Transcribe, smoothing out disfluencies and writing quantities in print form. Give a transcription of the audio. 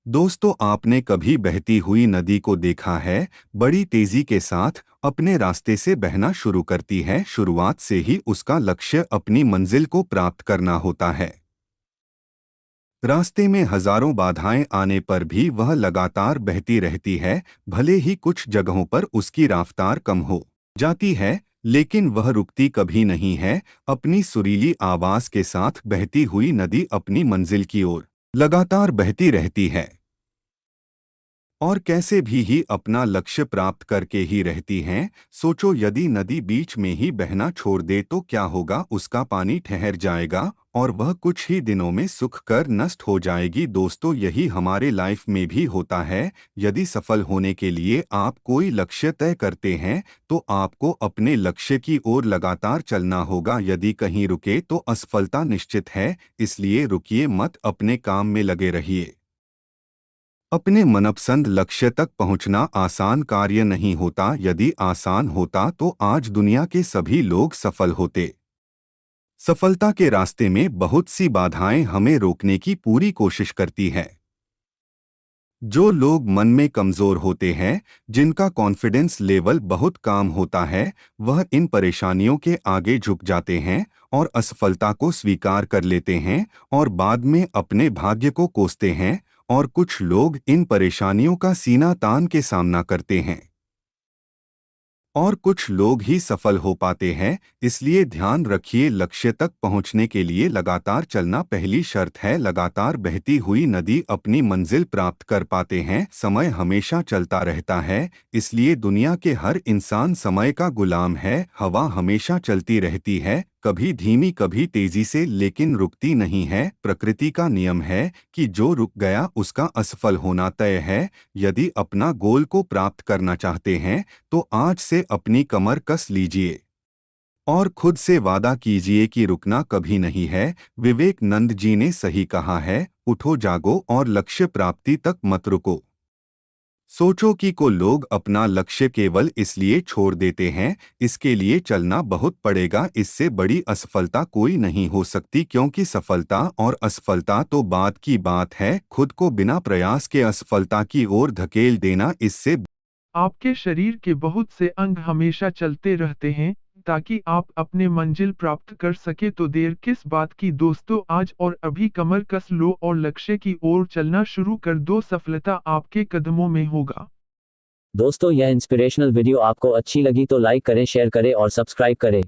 दोस्तों, आपने कभी बहती हुई नदी को देखा है? बड़ी तेजी के साथ अपने रास्ते से बहना शुरू करती है। शुरुआत से ही उसका लक्ष्य अपनी मंजिल को प्राप्त करना होता है। रास्ते में हजारों बाधाएं आने पर भी वह लगातार बहती रहती है। भले ही कुछ जगहों पर उसकी रफ्तार कम हो जाती है, लेकिन वह रुकती कभी नहीं है। अपनी सुरीली आवाज के साथ बहती हुई नदी अपनी मंजिल की ओर लगातार बहती रहती है और कैसे भी ही अपना लक्ष्य प्राप्त करके ही रहती हैं। सोचो, यदि नदी बीच में ही बहना छोड़ दे तो क्या होगा? उसका पानी ठहर जाएगा और वह कुछ ही दिनों में सूख कर नष्ट हो जाएगी। दोस्तों, यही हमारे लाइफ में भी होता है। यदि सफल होने के लिए आप कोई लक्ष्य तय करते हैं तो आपको अपने लक्ष्य की ओर लगातार चलना होगा। यदि कहीं रुके तो असफलता निश्चित है। इसलिए रुकिए मत, अपने काम में लगे रहिए। अपने मनपसंद लक्ष्य तक पहुंचना आसान कार्य नहीं होता। यदि आसान होता तो आज दुनिया के सभी लोग सफल होते। सफलता के रास्ते में बहुत सी बाधाएं हमें रोकने की पूरी कोशिश करती है। जो लोग मन में कमजोर होते हैं, जिनका कॉन्फिडेंस लेवल बहुत कम होता है, वह इन परेशानियों के आगे झुक जाते हैं और असफलता को स्वीकार कर लेते हैं और बाद में अपने भाग्य को कोसते हैं। और कुछ लोग इन परेशानियों का सीना तान के सामना करते हैं और कुछ लोग ही सफल हो पाते हैं। इसलिए ध्यान रखिए, लक्ष्य तक पहुंचने के लिए लगातार चलना पहली शर्त है। लगातार बहती हुई नदी अपनी मंजिल प्राप्त कर पाते हैं। समय हमेशा चलता रहता है, इसलिए दुनिया के हर इंसान समय का गुलाम है। हवा हमेशा चलती रहती है, कभी धीमी कभी तेजी से, लेकिन रुकती नहीं है। प्रकृति का नियम है कि जो रुक गया उसका असफल होना तय है। यदि अपना गोल को प्राप्त करना चाहते हैं तो आज से अपनी कमर कस लीजिए और खुद से वादा कीजिए कि रुकना कभी नहीं है। विवेकानंद जी ने सही कहा है, उठो जागो और लक्ष्य प्राप्ति तक मत रुको। सोचो कि को लोग अपना लक्ष्य केवल इसलिए छोड़ देते हैं, इसके लिए चलना बहुत पड़ेगा। इससे बड़ी असफलता कोई नहीं हो सकती, क्योंकि सफलता और असफलता तो बाद की बात है। खुद को बिना प्रयास के असफलता की ओर धकेल देना, इससे आपके शरीर के बहुत से अंग हमेशा चलते रहते हैं ताकि आप अपने मंजिल प्राप्त कर सके, तो देर किस बात की दोस्तों, आज और अभी कमर कस लो और लक्ष्य की ओर चलना शुरू कर दो। सफलता आपके कदमों में होगा। दोस्तों, यह इंस्पिरेशनल वीडियो आपको अच्छी लगी तो लाइक करें, शेयर करें और सब्सक्राइब करें।